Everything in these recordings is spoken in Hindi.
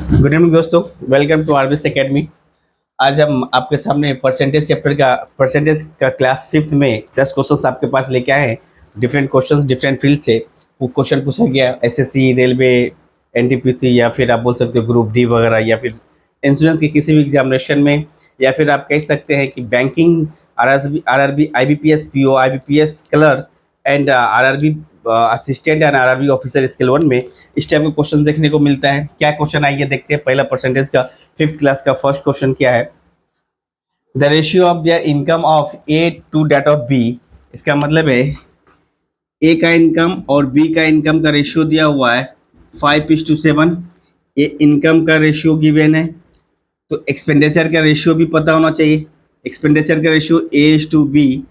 गुड इवनिंग दोस्तों, वेलकम टू आरबीएस एकेडमी। आज हम आपके सामने परसेंटेज का क्लास फिफ्थ में 10 क्वेश्चंस आपके पास लेके आए हैं। डिफरेंट क्वेश्चंस डिफरेंट फील्ड से वो क्वेश्चन पूछा गया, एसएससी, रेलवे, एनटीपीसी या फिर आप बोल सकते हो ग्रुप डी वगैरह, या फिर इंश्योरेंस के किसी भी एग्जामिनेशन में, या फिर आप कह सकते हैं कि banking, RRB, IBPS PO, IBPS clerk and RRB assistant and RRB officer scale 1 में इस टाइप के क्वेश्चन देखने को मिलता है। क्या क्वेश्चन आइए देखते हैं। पहला परसेंटेज का फिफ्थ क्लास का फर्स्ट क्वेश्चन क्या है। The ratio of their income of A to that of B. इसका मतलब है ए का इनकम और बी का इनकम का रेशियो दिया हुआ है 5:7। ये इनकम का रेशियो गिवन है, तो एक्सपेंडिचर का रेशियो भी पता होना चाहिए। एक्सपेंडिचर का रेशियो A:B।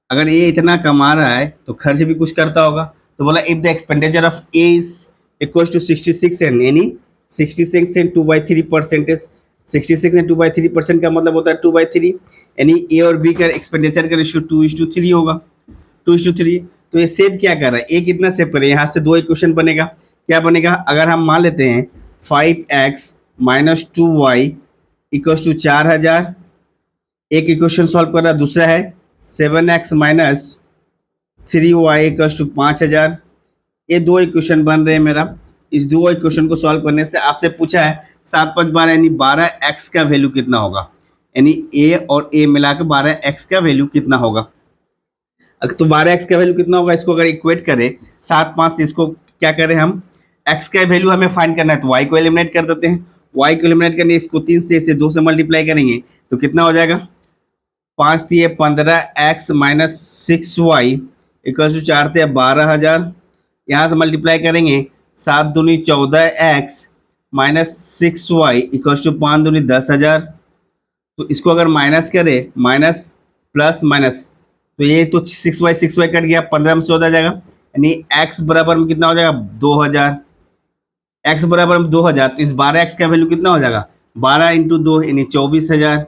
अगर ए इतना कमा रहा है तो खर्च भी कुछ करता होगा। तो बोला if the expenditure of A is equal to 66 and यानी 66 एंड 2/3%। 66 एंड 2/3% का मतलब होता है 2/3, यानी ए और बी का एक्सपेंडिचर का रेशियो 2:3 होगा। 2:3। तो ये सेव क्या कर रहा है, ए कितना सेव करे, यहाँ से दो इक्वेशन बनेगा। क्या बनेगा, अगर हम मान लेते हैं 5x - 2y इक्वल टू 4000, एक इक्वेशन सॉल्व कर रहा है, दूसरा है 7x - 3y इक्वल टू 5000। ये दो इक्वेशन बन रहे हैं मेरा। इस दो इक्वेशन को सॉल्व करने से आपसे पूछा है 7 5 12 यानी 12x का वैल्यू कितना होगा, यानी ए और ए मिलाकर 12x का वैल्यू कितना होगा। तो 12x का वैल्यू कितना होगा, इसको अगर इक्वेट करें 7 5 से, इसको क्या करें हम, x का वैल्यू हमें फाइंड करना है तो y को एलिमिनेट कर देते हैं। y को एलिमिनेट करने इसको 3 से, इसे 2 से मल्टीप्लाई करेंगे तो कितना हो जाएगा, 5 3 15x - 6y इक्वल टू 4 थे 12000। यहाँ से मल्टीप्लाई करेंगे 7 दूनी 14x - 6y इक्वल टू 5 दूनी 10,000। तो इसको अगर माइनस करें, माइनस प्लस माइनस, तो ये तो 6y कट गया, 15 में से 14 जाएगा, यानी x बराबर में कितना हो जाएगा 2000। x बराबर में 2000, तो इस 12x का वैल्यू कितना हो जाएगा, 12 × 2 यानी 24,000।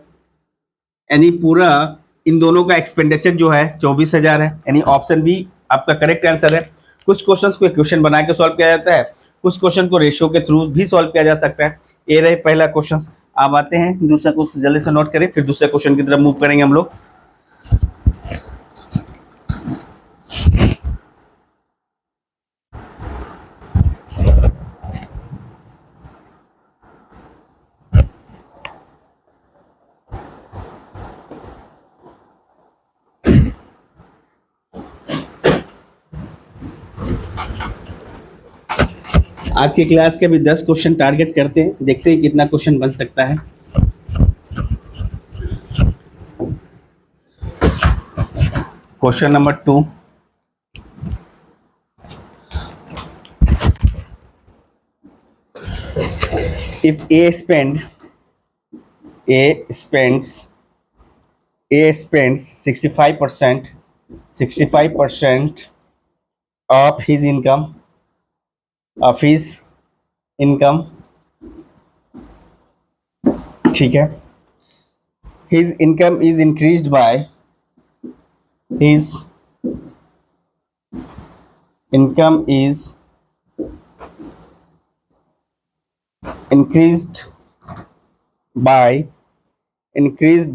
यानी पूरा इन दोनों का एक्सपेंडिचर जो है 24,000 है, यानी ऑप्शन बी आपका करेक्ट आंसर है। कुछ क्वेश्चंस को इक्वेशन बना के सॉल्व किया जाता है, कुछ क्वेश्चन को रेशियो के थ्रू भी सॉल्व किया जा सकता है। ये रहे पहला क्वेश्चन। आप आते हैं दूसरा क्वेश्चन, जल्दी से नोट करें, फिर दूसरे क्वेश्चन की तरफ मूव करेंगे हम लोग। आज की क्लास के भी 10 क्वेश्चन टारगेट करते हैं, देखते हैं कितना क्वेश्चन बन सकता है। Question number 2, if A spends 65% of his income, ठीक है, his income is increased by his income is increased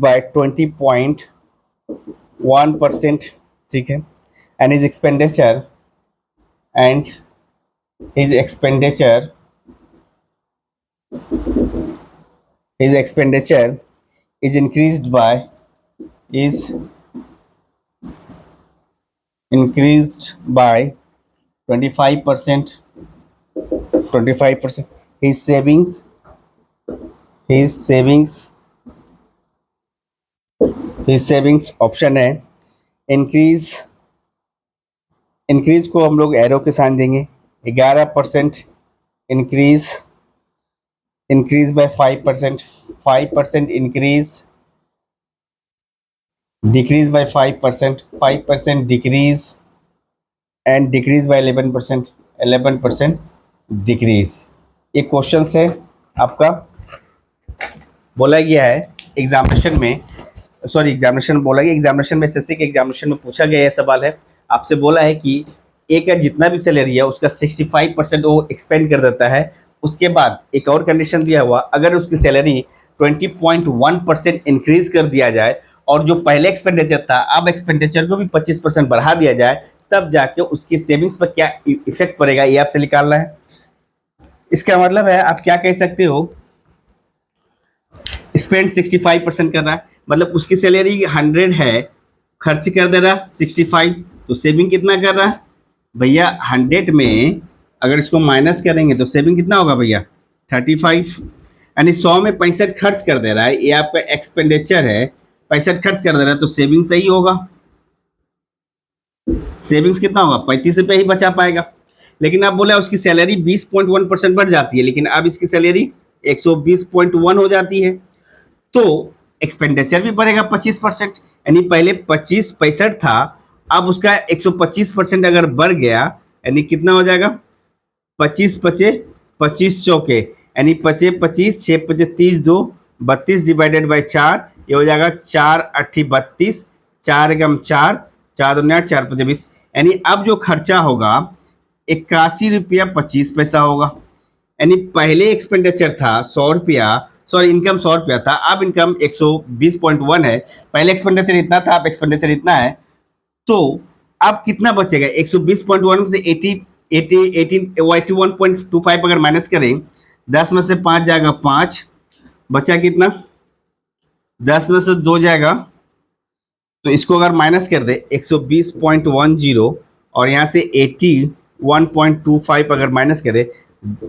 by 20.1%, ठीक है, and his expenditure is increased by 25%. His savings option है इंक्रीज को हम लोग एरो के साइन देंगे। 11% increase by 5%, 5% increase, decrease by 5%, 5% decrease and decrease by 11%, 11% decrease. ये क्वेश्चन है आपका, बोला गया है एग्जामिनेशन में, एग्जामिनेशन में एसएससी के एग्जामिनेशन में पूछा गया यह सवाल है। आपसे बोला है कि ए का जितना भी सैलरी है उसका 65% वो एक्सपेंड कर देता है उसके बाद एक और कंडीशन दिया हुआ, अगर उसकी सैलरी 20.1% इंक्रीज कर दिया जाए और जो पहले एक्सपेंडिचर था अब एक्सपेंडिचर को भी 25% बढ़ा दिया जाए, तब जाके उसकी सेविंग्स पर क्या इफेक्ट पड़ेगा ये आपसे निकालना है। इसका मतलब है आप क्या कह सकते हो, स्पेंड 65% कर रहा है, मतलब उसकी सैलरी 100 है, खर्च कर दे रहा 65, तो सेविंग कितना कर रहा है भैया 100 में अगर इसको माइनस करेंगे तो सेविंग कितना होगा भैया 35, यानी 100 में 65 खर्च कर दे रहा है, ये आपका एक्सपेंडिचर है, 65 खर्च कर दे रहा है, तो सेविंग सही होगा। सेविंग्स कितना होगा 35 रुपये ही बचा पाएगा। लेकिन आप बोले उसकी सैलरी 20.1% बढ़ जाती है, लेकिन अब इसकी सैलरी 120.1 हो जाती है, तो एक्सपेंडिचर भी बढ़ेगा 25%, यानी पहले 65 था, अब उसका 125% अगर बढ़ गया, यानी कितना हो जाएगा 25 पचे 25 चौके, यानी पचे 25, 6 पचे 30, 2 32 डिवाइडेड बाई 4, ये हो जाएगा 4 8 32, 4 एकम 4, 4 2 8, 4 5 20, यानी अब जो खर्चा होगा 81 रुपया 25 पैसा होगा। यानी पहले एक्सपेंडिचर था 100 रुपया, सॉरी इनकम 100 रुपया था, अब इनकम 120.1 है, पहले एक्सपेंडिचर इतना था अब एक्सपेंडिचर इतना है, तो अब कितना बचेगा 120.1 में से 81.25 अगर माइनस करें, 10 में से 5 जाएगा 5, बचा कितना 10 में से 2 जाएगा, तो इसको अगर माइनस कर दे 120.10 और यहाँ से 81.25 अगर माइनस करें,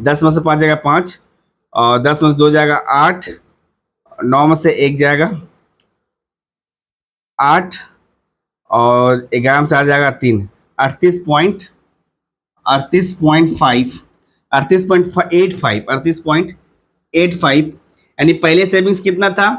10 में से 5 जाएगा 5 और 10 में से 2 जाएगा 8, 9 में से 1 जाएगा 8 और 11 में से 8 जाएगा 3, 38.5, 38.85, यानी पहले सेविंग्स कितना था,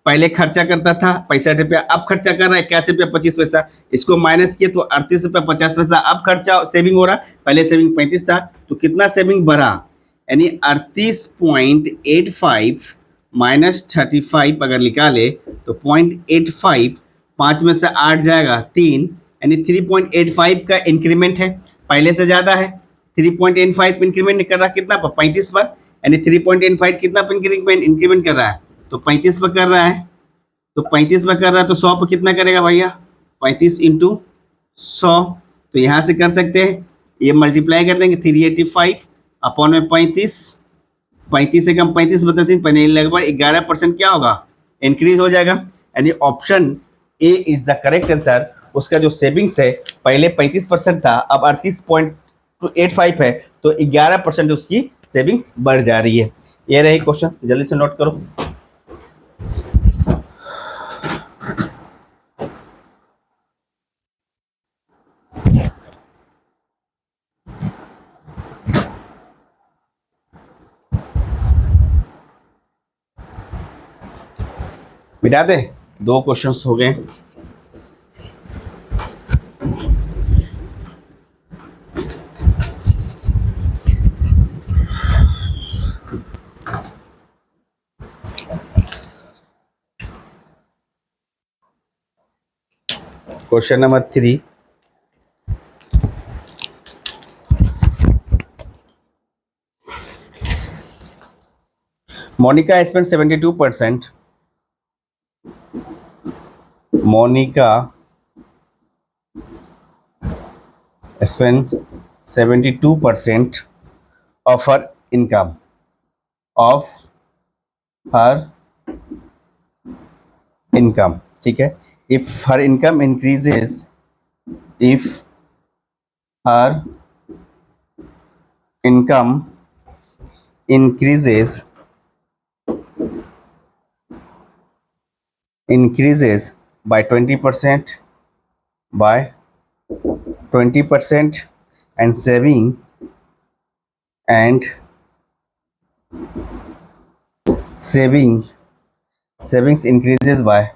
पहले खर्चा करता था 65 रुपया, अब खर्चा कर रहा है 81 रुपया 25 पैसा, इसको माइनस किए तो 38 रुपया 50 पैसा अब खर्चा सेविंग हो रहा है, पहले सेविंग 35 था, तो कितना सेविंग बढ़ा, यानी 38.85 माइनस 35 अगर निकाले तो 0.85, 5 में से 8 जाएगा 3, यानी 3.85 का इंक्रीमेंट है, पहले से ज़्यादा है, 3.85 इंक्रीमेंट कर रहा है कितना पर 35 पर, यानी 3.85 कितना पर इंक्रीमेंट कर रहा है, तो 35 पर कर रहा है, तो 35 पर कर रहा है तो 100 पर कितना करेगा भैया 35 इंटू 100, तो यहाँ से कर सकते हैं, ये मल्टीप्लाई कर देंगे 385 अपॉन में 35, 35 से कम 35 बताइए लगभग 11% क्या होगा इंक्रीज हो जाएगा, यानी option A is the correct answer. उसका जो सेविंग्स है पहले 35% था अब 38.85 है, तो 11% उसकी सेविंग्स बढ़ जा रही है। ये रही क्वेश्चन, जल्दी से नोट करो। मिटा दे, 2 क्वेश्चंस हो गए। Question number 3, Monica spent 72%, Monica spent 72% of her income, of her income, ठीक है, if her income increases, if her income increases by 20%, by 20%, and savings increases by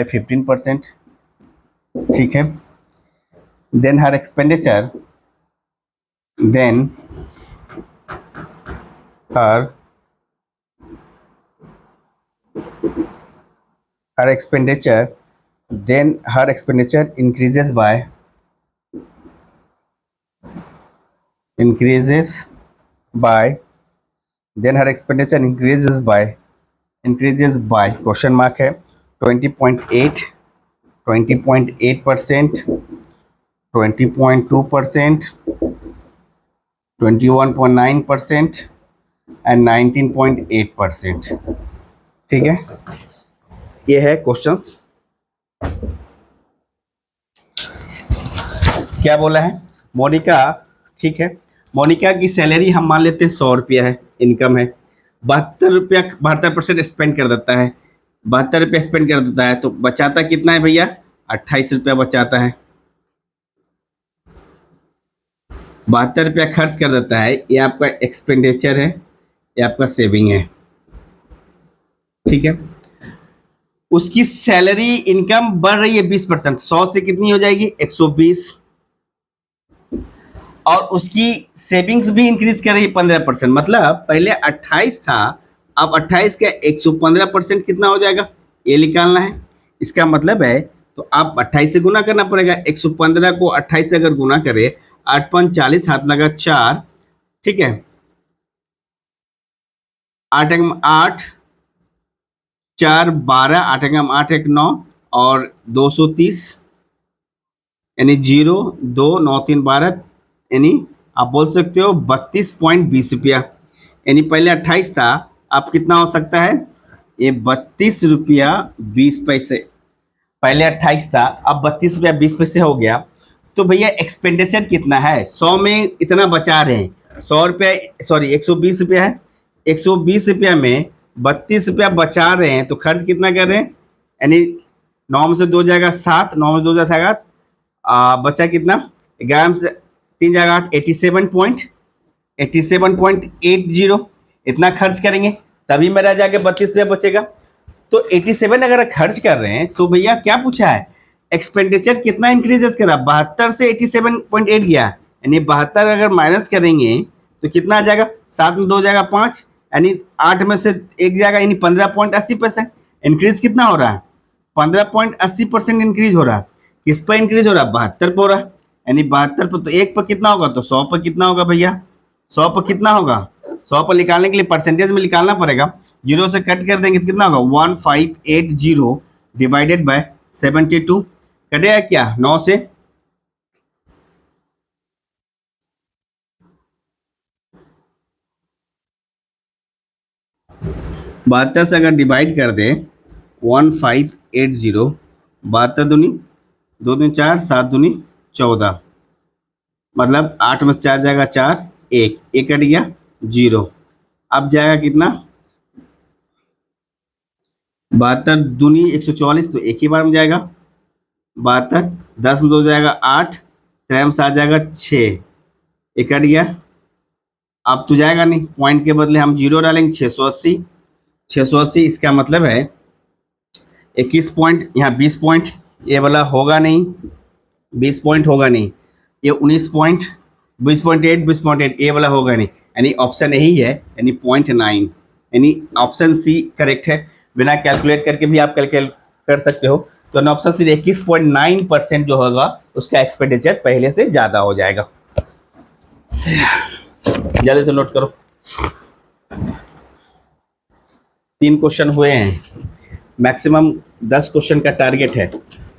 15%, ठीक है, then her expenditure, then her expenditure increases by increases by, then her expenditure increases by question mark है 20.8, 20.8%, 20.2%, 21.9% एंड 19.8%। ठीक है, ये है क्वेश्चंस। क्या बोला है मोनिका, ठीक है, मोनिका की सैलरी हम मान लेते हैं 100 रुपया है, इनकम है, 72 रुपया 72% स्पेंड कर देता है, 72 रुपया स्पेंड कर देता है, तो बचाता कितना है भैया, 28 रुपया बचाता है। 72 रुपया खर्च कर देता है, ये आपका एक्सपेंडिचर है, ये आपका सेविंग है। ठीक है, उसकी सैलरी इनकम बढ़ रही है 20%, 100 से कितनी हो जाएगी 120, और उसकी सेविंग्स भी इंक्रीज कर रही है 15%, मतलब पहले 28 था, अब 28 का 115% कितना हो जाएगा, ये निकालना है। इसका मतलब है तो आप 28 से गुना करना पड़ेगा, 115 को 28 से अगर गुना करे, 8×5 = 40, हाथ लगा 4, ठीक है, 8×8 4 12, 8×8 1 9, और 230, यानी 0 2 9 3 12, यानी आप बोल सकते हो 32.20 रुपया, यानी पहले 28 था, अब कितना हो सकता है, ये 32 रुपया 20 पैसे। पहले 28 था, अब 32 रुपया 20 पैसे हो गया। तो भैया एक्सपेंडिचर कितना है, 100 में इतना बचा रहे हैं, 100 रुपया, सॉरी 120 रुपया है, 120 रुपया में 32 रुपया बचा रहे हैं, तो खर्च कितना कर रहे हैं, यानी 9 में से 2 जाएगा 7, 9 में 2 जाएगा बचा कितना, 11 में से 3 जाएगा 8, 87.80, इतना खर्च करेंगे तभी मेरा जाके 32 रुपया बचेगा। तो 87 अगर खर्च कर रहे हैं, तो भैया क्या पूछा है, एक्सपेंडिचर कितना इंक्रीजेस करा, 72 से 87.8 गया, यानी 72 अगर माइनस करेंगे तो कितना आ जाएगा, 7 में 2 जाएगा 5, यानी 8 में से 1 जाएगा, यानी 15.80% इंक्रीज कितना हो रहा है, 15.80% इंक्रीज हो रहा है। किस पर इंक्रीज हो रहा है, 72 पर हो रहा है, यानी 72 पर, तो 1 पर कितना होगा, तो 100 पर कितना होगा भैया, 100 पर कितना होगा, 100 पर निकालने के लिए परसेंटेज में निकालना पड़ेगा, 0 से कट कर देंगे तो कितना होगा, 1580 डिवाइडेड बाय 72, कटेगा क्या 9 से, बहत्तर से अगर डिवाइड कर दे 1580, 72 दूनी 2 दूनी 4, 7 दूनी 14, मतलब 8 में से 4 जाएगा 4, 1 कट गया 0, अब जाएगा कितना, 72 दूनी 144, तो एक ही बार में जाएगा 72, 10 में 2 जाएगा 8, 3 में 7 जाएगा 6, एक कट गया, अब तो जाएगा नहीं, पॉइंट के बदले हम 0 डालेंगे, 680, 680, इसका मतलब है 21 पॉइंट, यहाँ 20 पॉइंट, ये वाला होगा नहीं, 20 पॉइंट होगा नहीं, ये 19 पॉइंट, 20.8, 20.8, ये वाला होगा नहीं, यानी ऑप्शन यही है, यानी 0.9, यानी ऑप्शन सी करेक्ट है। बिना कैलकुलेट करके भी आप कैलकुलेट कर सकते हो, तो ऑप्शन सी 21.9% जो होगा उसका एक्सपेंडिचर पहले से ज़्यादा हो जाएगा। जल्दी से नोट करो, 3 क्वेश्चन हुए हैं, मैक्सिमम 10 क्वेश्चन का टारगेट है,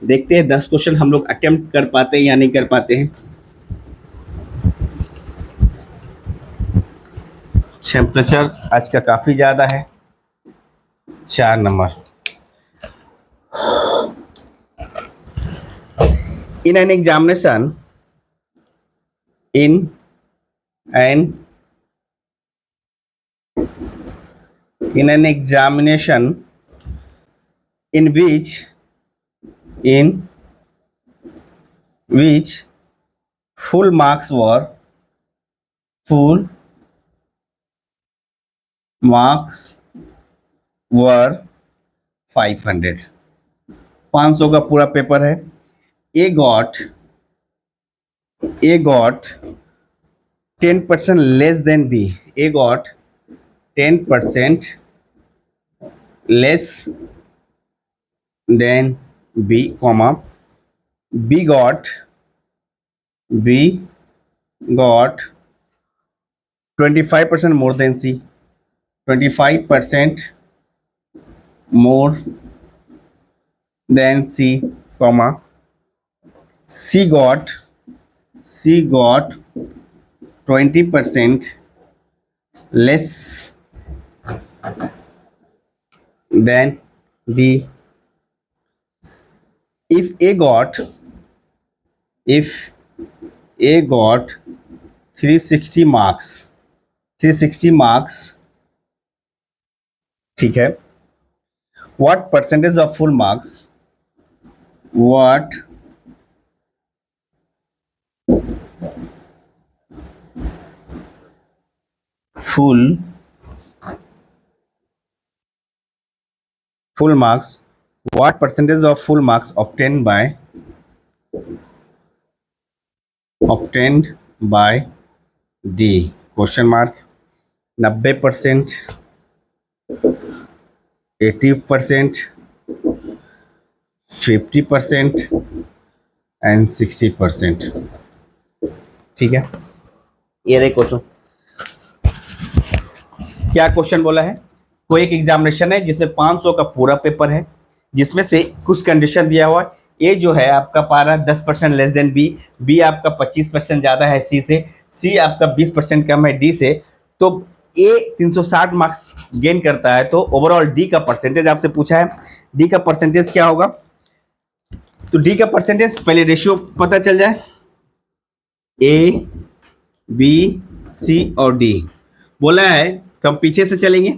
देखते हैं 10 क्वेश्चन हम लोग अटेम्प्ट कर पाते हैं या नहीं कर पाते हैं। टेम्परेचर आज का काफ़ी ज़्यादा है, 4 number. In an examination, in an examination in which full marks were 500, 500 का पूरा पेपर है, A got 10% less than B, A got 10% less than B, comma B got 25% more than C. 25% more than C, comma. C got 20% less than D. If A got 360 marks, 360 marks, ठीक है. What percentage of full marks? What full marks? What percentage of full marks obtained by D? Question mark. 90%, 80%, 50% and 60%. ठीक है, ये रहे क्वेश्चन. क्या क्वेश्चन बोला है? कोई एक एग्जामिनेशन है जिसमें 500 का पूरा पेपर है, जिसमें से कुछ कंडीशन दिया हुआ है. ए जो है आपका पारा 10% लेस देन बी, बी आपका 25% ज़्यादा है सी से, सी आपका 20% कम है डी से. तो ए 360 मार्क्स गेन करता है, तो ओवरऑल डी का परसेंटेज आपसे पूछा है. डी का परसेंटेज क्या होगा? तो डी का परसेंटेज पहले रेशियो पता चल जाए. ए बी सी और डी बोला है, तो हम पीछे से चलेंगे.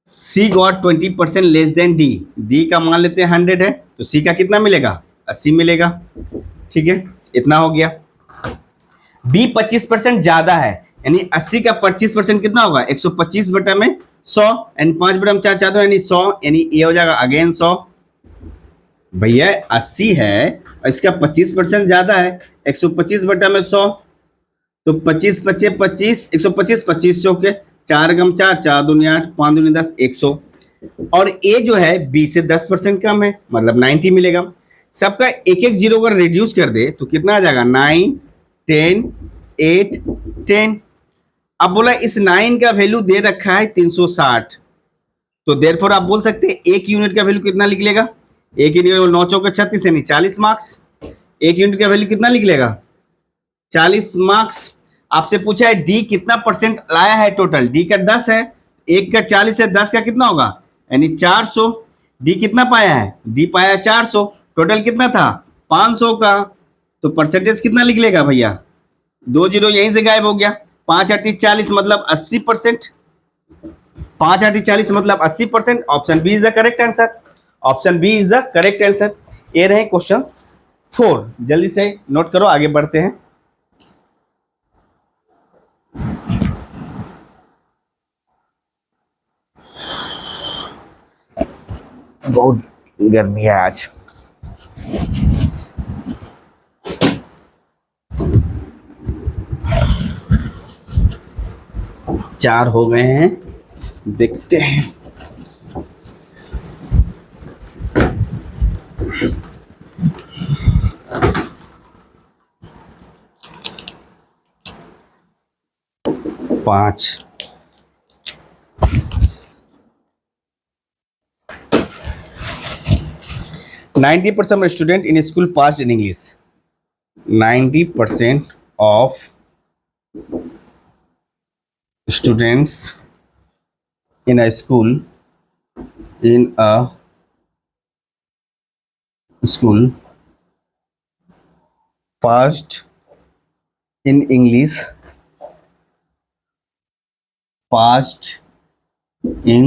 C got 20% less than D, D का मान लेते हैं 100 है, तो सी का कितना मिलेगा? 80 मिलेगा. ठीक है, इतना हो गया. बी 25% ज्यादा है, यानी 80 का 25% कितना होगा? 125 बटा में 100, एंड 5 बटा में 4 4 यानी 100, यानी ये हो जाएगा अगेन 100. भैया 80 है और इसका 25% ज्यादा है, 125 बटा में 100, तो 25 25 25 125, 25 चौके 4 गम 4 4 दूनी 8 5 दूनी 10 100. और ए जो है बी से 10% कम है, मतलब 90 मिलेगा. सबका एक एक जीरो अगर रिड्यूस कर दे तो कितना आ जाएगा? 9 10 8 10. अब बोला इस 9 का वैल्यू दे रखा है 360, तो देयरफॉर आप बोल सकते हैं एक यूनिट का वैल्यू कितना लिख लेगा? एक यूनिट 9 चौके 36 यानी 40 मार्क्स. एक यूनिट का वैल्यू कितना लिख लेगा? 40 मार्क्स. आपसे पूछा है डी कितना परसेंट लाया है टोटल, डी का 10 है, एक का 40 है, 10 का कितना होगा? यानी 400. डी कितना पाया है? डी पाया 400, टोटल कितना था? 500 का. तो परसेंटेज कितना लिख लेगा भैया? 2 जीरो यहीं से गायब हो गया. 5 8 40 मतलब 80%. 5 8 40 मतलब 80%. Option B is the correct answer. Option B is the correct answer. ये रहे क्वेश्चन 4. जल्दी से नोट करो, आगे बढ़ते हैं. बहुत गर्मी है आज. चार हो गए हैं, देखते हैं. पांच. %90 of student in school passed in English. 90% of students in a school passed in English. Passed in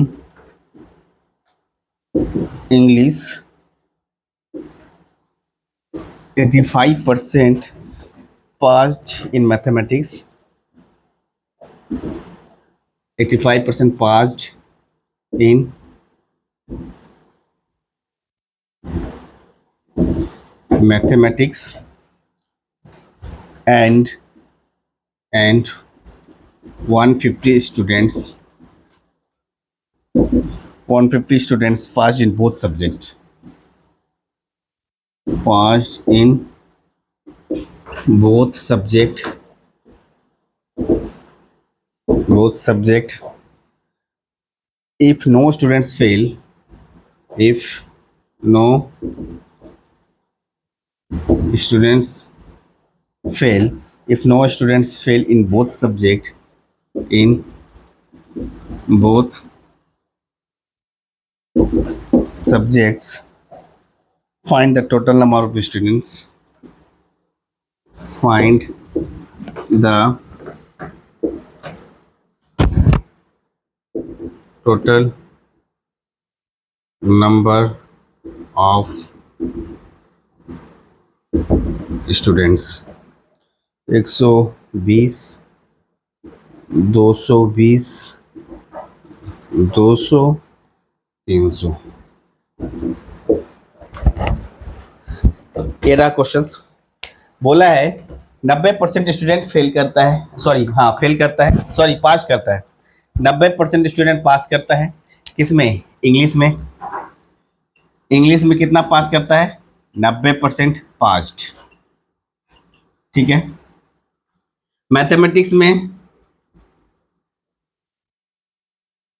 English. 85% passed in mathematics. 85% passed in mathematics, and 150 students passed in both subjects. Passed in both subject both subject. If no students fail, if no students fail, if no students fail in both subject, in both subjects, find the total number of students. Find the total number of students. 120, 220, 200, 300। ये रहा क्वेश्चंस। बोला है 90% स्टूडेंट फेल करता है, सॉरी हाँ फेल करता है, सॉरी पास करता है। 90% स्टूडेंट पास करता है किसमें? इंग्लिश में। इंग्लिश में कितना पास करता है? 90% पास्ड। ठीक है। मैथमेटिक्स में,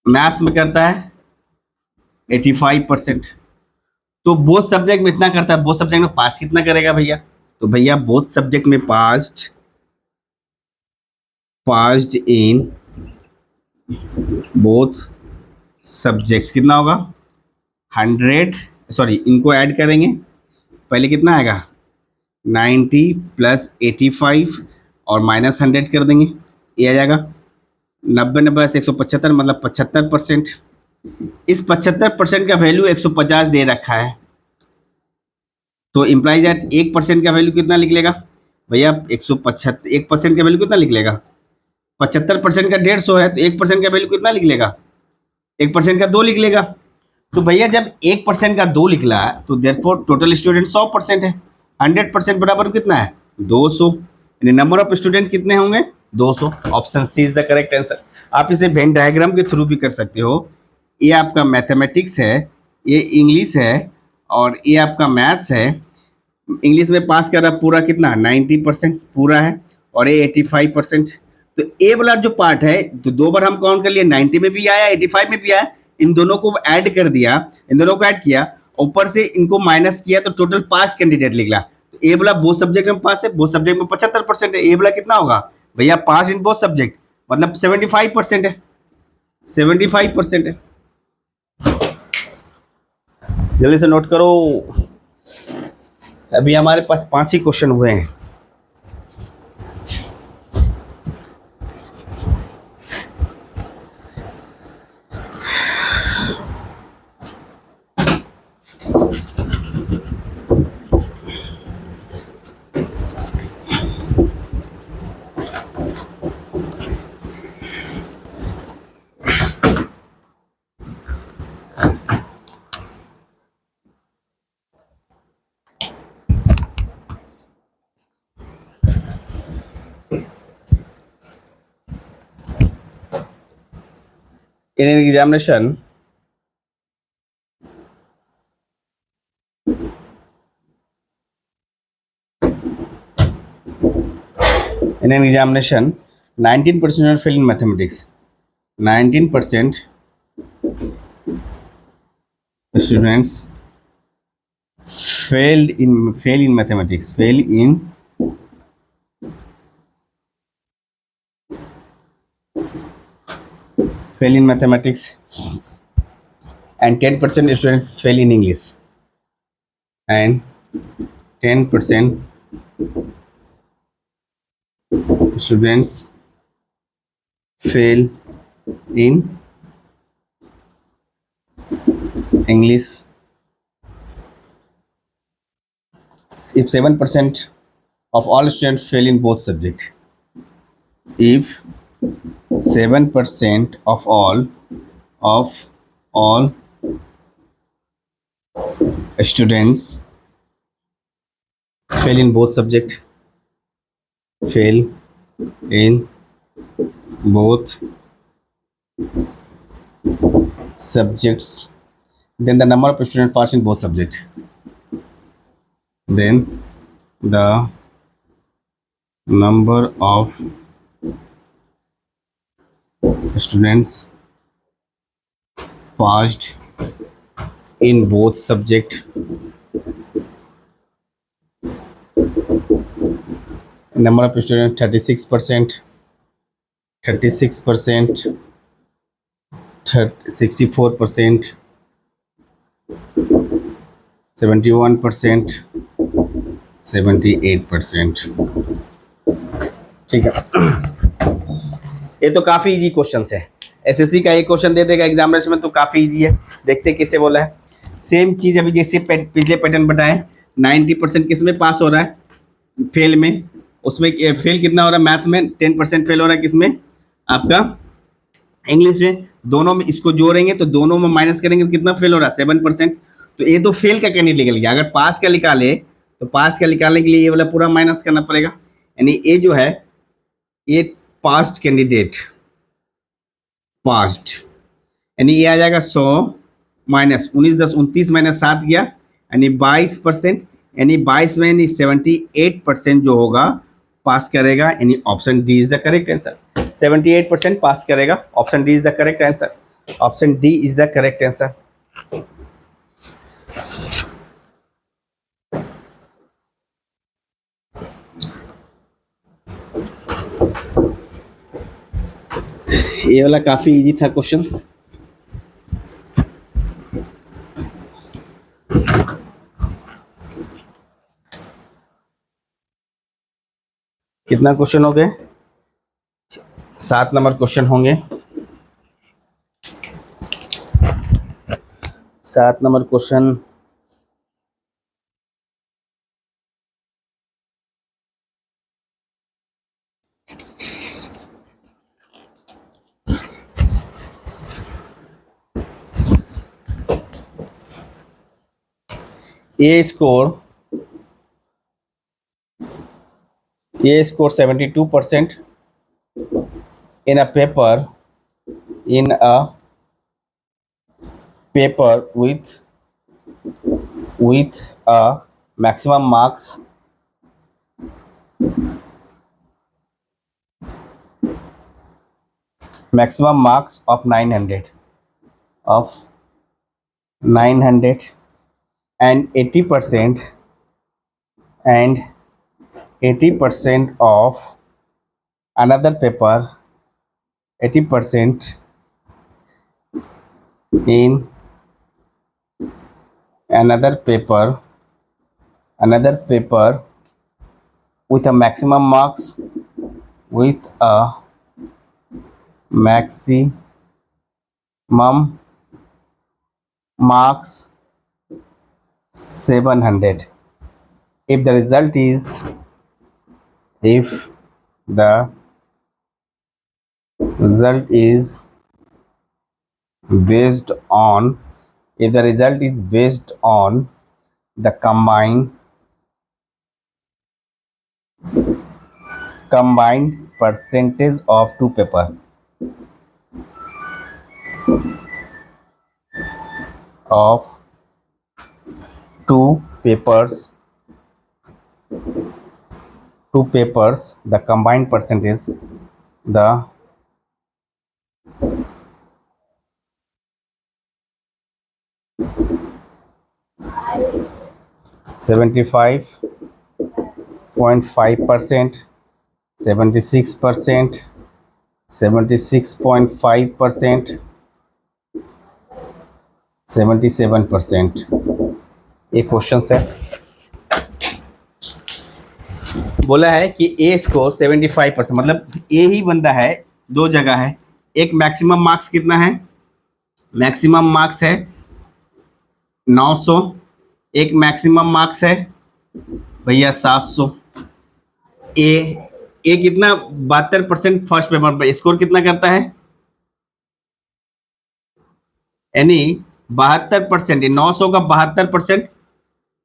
मैथ्स में करता है 85%। तो बोथ सब्जेक्ट में इतना करता है, बोथ सब्जेक्ट में पास कितना करेगा भैया? तो भैया बोथ सब्जेक्ट में passed, passed in both subjects कितना होगा? 100, सॉरी इनको ऐड करेंगे, पहले कितना आएगा? 90 प्लस 85 और माइनस 100 कर देंगे, ये आ जाएगा 90 90 से 175, मतलब 75%। इस 75% का वैल्यू 150 दे रखा है, तो इम्प्लाइज दैट 1% का वैल्यू कितना लिख लेगा भैया? 175, 1% का वैल्यू कितना लिख लेगा? 75% का 150 है, तो 1% का वैल्यू कितना लिख लेगा? 1% का 2 लिख लेगा। तो भैया जब 1% का 2 निकला तो देयरफॉर टोटल स्टूडेंट 100% है। 100% बराबर कितना है? 200। यानी नंबर ऑफ स्टूडेंट कितने होंगे? 200। Option C is the correct answer. आप इसे वेन डायग्राम के थ्रू भी कर सकते हो। ये आपका मैथमेटिक्स है, ये इंग्लिश है, और ये आपका मैथ्स है। इंग्लिश में पास कर रहा पूरा कितना? 90% पूरा है, और ये 85%। तो ए वाला जो पार्ट है, तो 2 बार हम काउंट कर लिए, 90 में भी आया, 85 में भी आया। इन दोनों को ऐड कर दिया, इन दोनों को ऐड किया, ऊपर से इनको माइनस किया, तो टोटल 5 कैंडिडेट निकला। तो ए वाला बोथ सब्जेक्ट में पास है, बोथ सब्जेक्ट में 75% है। ए वाला कितना होगा भैया? पास इन बोथ सब्जेक्ट, मतलब 75% है, 75% है। जल्दी से नोट करो। अभी हमारे पास 5 ही क्वेश्चन हुए हैं। In an examination, in an examination, 19% students fail in mathematics. 19% students fail in mathematics. Fail in mathematics, and 10% students fail in English, and 10% students fail in English. If 7% of all students fail in both subjects, if 7% of all students fail in both subject, fail in both subjects, then the number of students falls in both subjects, then the number of Students passed in both subject. Number of students 36%, 36%, 64%, 71%, 78%। ठीक है, ये तो काफी इजी क्वेश्चन है। एसएससी का एक क्वेश्चन दे देगा एग्जामिनेशन में तो काफी इजी है। देखते हैं किससे बोला है। सेम चीज अभी जैसे पिछले पैटर्न बताए, 90% किस में पास हो रहा है, फेल में। उसमें फेल कितना हो रहा है मैथ में, 10% फेल हो रहा है किसमें, आपका इंग्लिश में। दोनों में इसको जोड़ेंगे तो दोनों में माइनस करेंगे तो कितना फेल हो रहा है, 7%। तो ये तो फेल का कैंडिडेट निकल गया। अगर पास का निकाले तो पास का निकालने के लिए ये वाला पूरा माइनस करना पड़ेगा। यानी ये जो है ये पास्ट कैंडिडेट, पास्ट, यानी ये आ जाएगा 100 माइनस 19 10 29 माइनस 7 गया, यानी 22%। यानी 22 में यानी 78% जो होगा पास करेगा। यानी option D is the correct answer. 78% पास करेगा, option D is the correct answer. Option D is the correct answer. ये वाला काफी इजी था क्वेश्चंस। कितना क्वेश्चन हो गए, 7 नंबर क्वेश्चन होंगे। 7 number question A score 72% in a paper with a maximum marks of 900 and 80% of another paper, 80% in another paper with a maximum marks 700. If the result is based on the combined percentage of two papers the combined percentage, the 75.5%, 76%, 76.5%, 77%। एक क्वेश्चन है, बोला है कि ए स्कोर 75%, मतलब ए ही बंदा है, दो जगह है। एक मैक्सिमम मार्क्स कितना है, मैक्सिमम मार्क्स है 900, एक मैक्सिमम मार्क्स है भैया 700। ए कितना 72% फर्स्ट पेपर पर स्कोर कितना करता है, यानी 72%, 900 का 72%,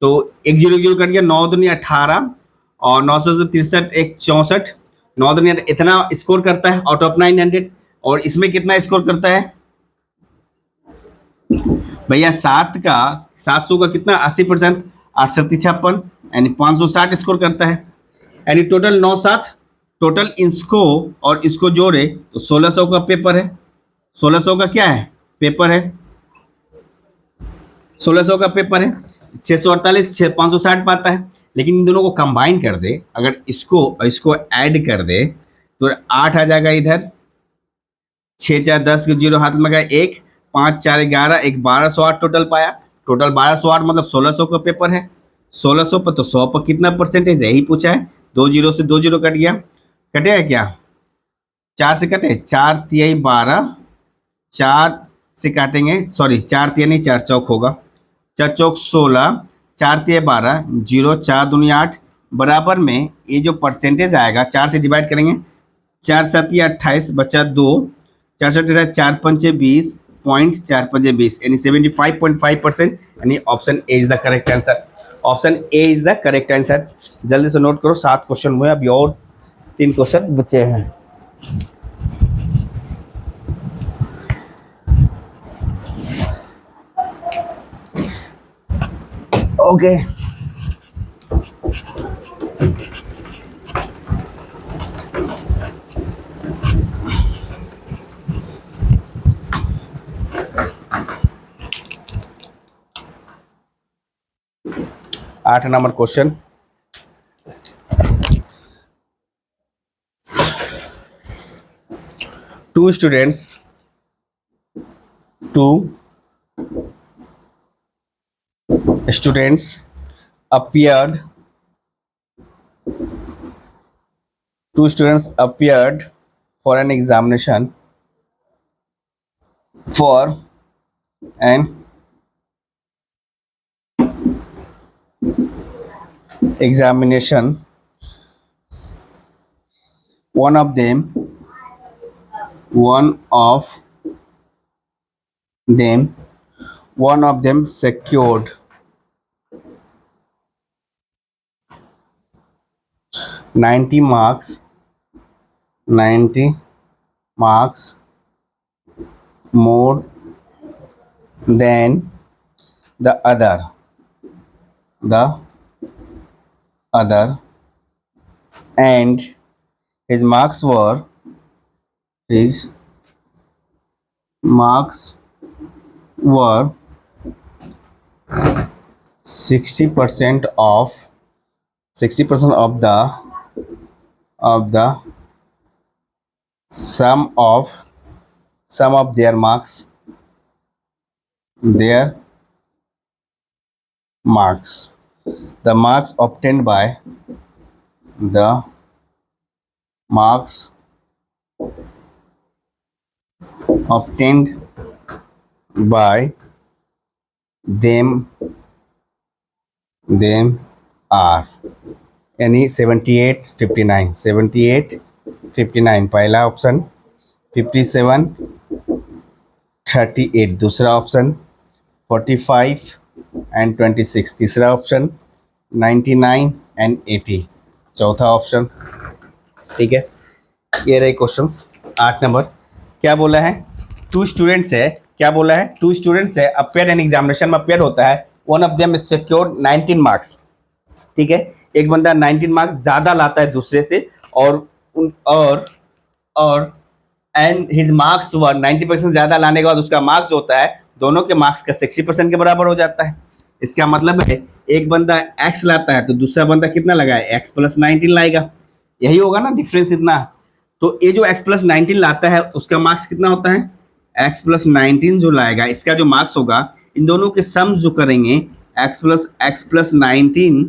तो 1 0 0 कट गया, 9 दूनी 18 और 900 से 63 1 64, 9 दूनी इतना स्कोर करता है आउट ऑफ 900। और इसमें कितना स्कोर करता है भैया, 700 का कितना 80%, 8 56, यानी 560 स्कोर करता है। यानी टोटल 9 7 टोटल इसको और इसको जोड़े तो 1600 का पेपर है, 1600 का क्या है पेपर है, 1600 का पेपर है, 648 560 पाता है। लेकिन इन दोनों को कंबाइन कर दे, अगर इसको और इसको ऐड कर दे तो 8 आ जाएगा इधर, 6 4 10 के जीरो हाथ में गया, एक 5 4 11, एक 1208 टोटल पाया। टोटल 1208 मतलब 1600 का पेपर है, 1600 पर तो 100 पर कितना परसेंटेज है यही पूछा है। 2 जीरो से 2 जीरो कट गया, कटेगा क्या, 4 से कटे, 4 तिहाई 12, 4 से काटेंगे, सॉरी 4 तिहाई नहीं 4 चौक होगा, 4 चौक 16, 4 तिहाई 12, जीरो 4 दूनी 8, बराबर में ये जो परसेंटेज आएगा 4 से डिवाइड करेंगे, 4 7 28 बचा 2, 4 7 4 5 20 पॉइंट 4 5 20 यानी 75.5%, यानी option A is the correct answer. Option A is the correct answer. जल्दी से नोट करो, 7 क्वेश्चन हुए, अभी और 3 क्वेश्चन बचे हैं। ओके आठ number question, two students appeared two students appeared for an examination for an examination. One of them secured 90 marks more than the other and his marks were 60% of the sum of their marks. The marks obtained by them are यानी 78 59 पहला ऑप्शन, 57 38 दूसरा ऑप्शन, 45 एंड 26 तीसरा ऑप्शन, 99 एंड 80 चौथा ऑप्शन। ठीक है, ये रहे क्वेश्चंस। 8 नंबर क्या बोला है, टू स्टूडेंट्स है, क्या बोला है, टू स्टूडेंट्स है अपेयर एन एग्जामिनेशन में अपेयर होता है, one of them secured 19 marks. ठीक है, एक बंदा 19 मार्क्स ज्यादा लाता है दूसरे से और एंड हिज मार्क्स वर 90% ज्यादा लाने के बाद उसका मार्क्स होता है दोनों के मार्क्स का 60% के बराबर हो जाता है। इसका मतलब है एक बंदा x लाता है तो दूसरा बंदा कितना लगाए, x + 19 लाएगा, यही होगा ना डिफरेंस इतना। तो ये जो x + 19 लाता है उसका मार्क्स कितना होता है, x + 19 जो लाएगा इसका जो मार्क्स होगा, इन दोनों के सम जो करेंगे x + 19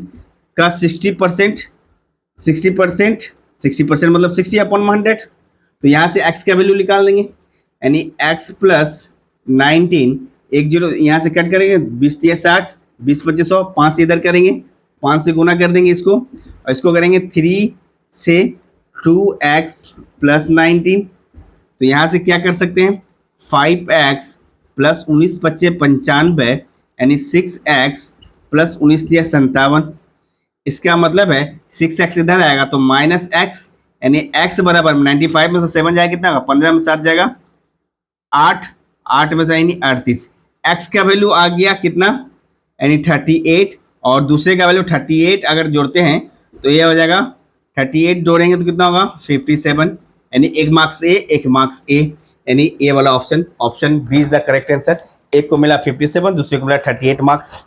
का 60% मतलब 60/100। तो यहाँ से x का वैल्यू निकाल देंगे, यानी x + 19, एक जीरो यहाँ से कट करेंगे, 20 × 60, 20 × 25 100, 5 से इधर करेंगे, 5 से गुना कर देंगे इसको, और इसको करेंगे 3 से 2x + 19। तो यहाँ से क्या कर सकते हैं, 5x + 19 × 5 = 95, यानी 6x + 19 × 57। इसका मतलब है 6x इधर आएगा तो -x, यानी x बराबर 95 में से 7 जाएगा कितना, 15 में 7 जाएगा 8, 8 में से यानी 38। x का वैल्यू आ गया कितना, यानी 38, और दूसरे का वैल्यू 38 अगर जोड़ते हैं तो ये हो जाएगा 38 जोड़ेंगे तो कितना होगा 57, यानी एक मार्क्स ए एक मार्क्स ए, यानी ए वाला option, option B is the correct answer. एक को मिला 57, दूसरे को मिला 38 मार्क्स।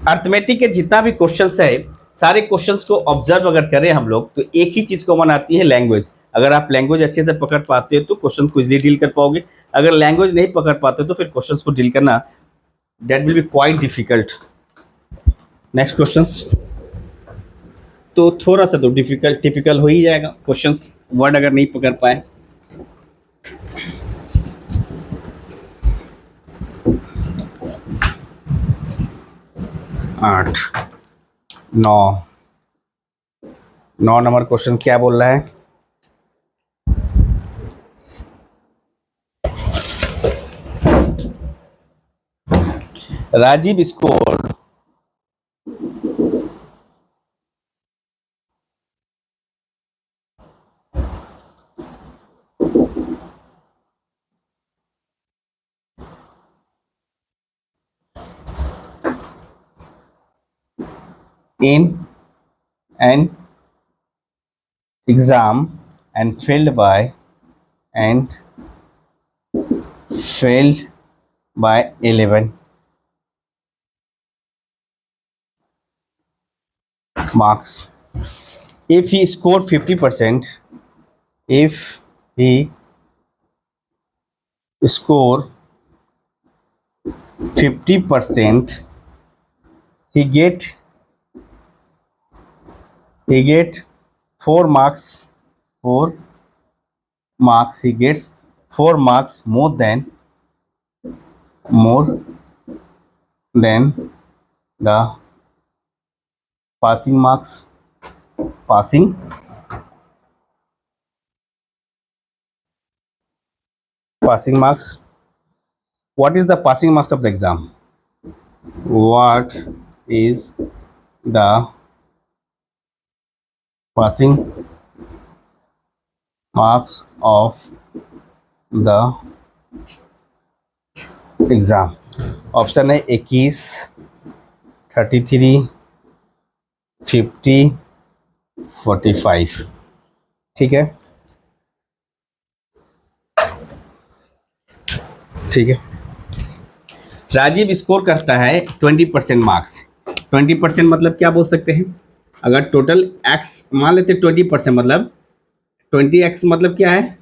अर्थमेटिक के जितना भी क्वेश्चंस है, सारे क्वेश्चंस को ऑब्जर्व अगर करें हम लोग तो एक ही चीज को बनाती है, लैंग्वेज। अगर आप लैंग्वेज अच्छे से पकड़ पाते हो तो क्वेश्चन को इजीली डील कर पाओगे। अगर लैंग्वेज नहीं पकड़ पाते तो फिर क्वेश्चंस को डील करना that will be quite difficult. Next questions तो थोड़ा सा तो टिपिकल हो ही जाएगा, क्वेश्चंस वर्ड अगर नहीं पकड़ पाए। आठ, 9 नंबर क्वेश्चन क्या बोल रहा है? Rajiv score in an exam and failed by 11 marks. If he scored 50%, if he score 50%, he get 4 marks. 4 marks. He gets 4 marks more than the passing marks. Passing marks. What is the passing marks of the exam? What is the passing marks of the exam? Option है 21, 33, 50, 45। ठीक है, ठीक है। राजीव स्कोर करता है 20% मार्क्स। 20% मतलब क्या बोल सकते हैं? अगर टोटल एक्स मान लेते 20%, मतलब 20x मतलब क्या है?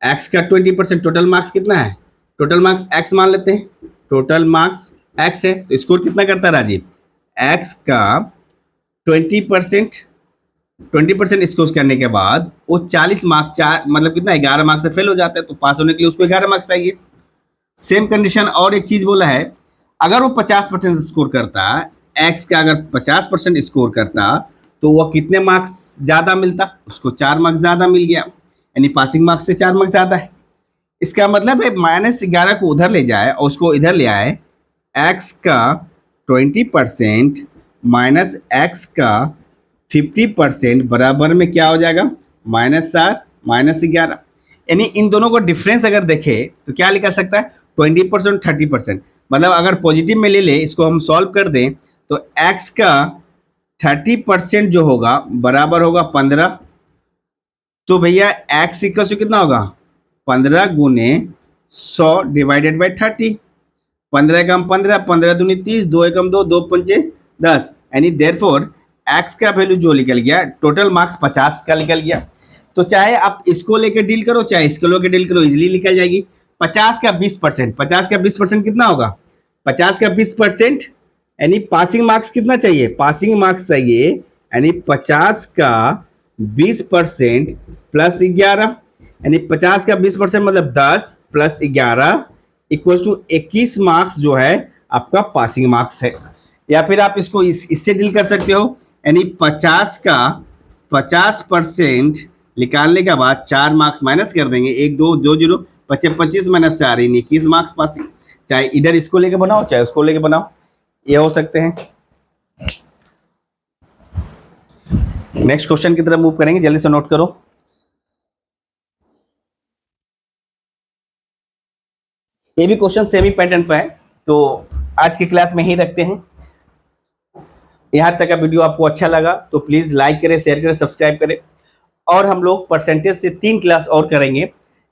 x का 20%, टोटल मार्क्स कितना है? टोटल मार्क्स x मान लेते हैं, टोटल मार्क्स x है तो स्कोर कितना करता है राजीव? x का 20% स्कोर करने के बाद वो 40 मार्क्स, चार मतलब कितना, 11 मार्क्स से फेल हो जाता है, तो पास होने के लिए उसको 11 मार्क्स चाहिए। सेम कंडीशन और एक चीज बोला है, अगर वो 50% स्कोर करता, एक्स का अगर 50% स्कोर करता तो वह कितने मार्क्स ज्यादा मिलता? उसको 4 मार्क्स ज्यादा मिल गया, यानी पासिंग मार्क्स से 4 मार्क्स ज्यादा है। इसका मतलब है -11 को उधर ले जाए और उसको इधर ले आए, एक्स का 20% माइनस एक्स का 50% बराबर में क्या हो जाएगा? -4 -11। यानी इन दोनों को डिफरेंस अगर देखे तो क्या लिखा सकता है? 20% 30%। मतलब अगर पॉजिटिव में ले ले, इसको हम सॉल्व कर दें तो x का 30% जो होगा बराबर होगा 15। तो भैया x इक्वल टू कितना होगा? 15 गुने 100 डिवाइडेड बाई 30। 15 एकम 15, 15 दूनी 30, 2 एकम 2, 2 पंचे 10, यानी देयरफॉर x का वैल्यू जो निकल गया, टोटल मार्क्स 50 का निकल गया। तो चाहे आप इसको लेकर डील करो चाहे इसको लेकर डील करो, इजीली निकल जाएगी। 50 का 20%, 50 का 20% कितना होगा? 50 का 20% यानी पासिंग मार्क्स कितना चाहिए? पासिंग मार्क्स चाहिए यानी 50 का 20% प्लस 11, यानी 50 का 20% मतलब 10 प्लस 11 इक्वल टू 21 मार्क्स जो है आपका पासिंग मार्क्स है। या फिर आप इसको इससे डील कर सकते हो, यानी 50 का 50% निकालने के बाद 4 मार्क्स माइनस कर देंगे, 1 2 2 0 25 माइनस 4 21 मार्क्स पासिंग। चाहे इधर इसको लेके बनाओ चाहे उसको लेके बनाओ, ये हो सकते हैं। नेक्स्ट क्वेश्चन की तरफ मूव करेंगे, जल्दी से नोट करो। ये भी क्वेश्चन सेम ही पैटर्न पर है। तो आज की क्लास में ही रखते हैं। यहाँ तक का वीडियो आपको अच्छा लगा तो प्लीज लाइक करें, शेयर करें, सब्सक्राइब करें। और हम लोग परसेंटेज से 3 क्लास और करेंगे।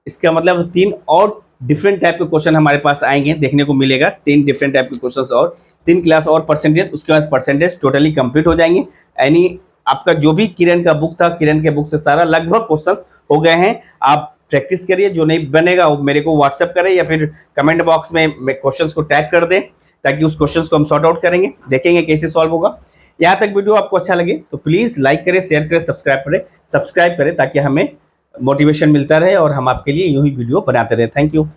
इसका मतलब 3 और डिफरेंट टाइप के क्वेश्चन हमारे पास आएंगे, देखने को मिलेगा 3 डिफरेंट टाइप के क्वेश्चन और 3 क्लास और परसेंटेज, उसके बाद परसेंटेज टोटली कंप्लीट हो जाएंगे। यानी आपका जो भी किरण का बुक था, किरण के बुक से सारा लगभग क्वेश्चन हो गए हैं। आप प्रैक्टिस करिए, जो नहीं बनेगा वो मेरे को व्हाट्सएप करें या फिर कमेंट बॉक्स में क्वेश्चन को टैग कर दें, ताकि उस क्वेश्चन को हम सॉर्ट आउट करेंगे, देखेंगे कैसे सॉल्व होगा। यहाँ तक वीडियो आपको अच्छा लगे तो प्लीज लाइक करें, शेयर करें, सब्सक्राइब करें ताकि हमें मोटिवेशन मिलता रहे और हम आपके लिए यूं ही वीडियो बनाते रहे। Thank you.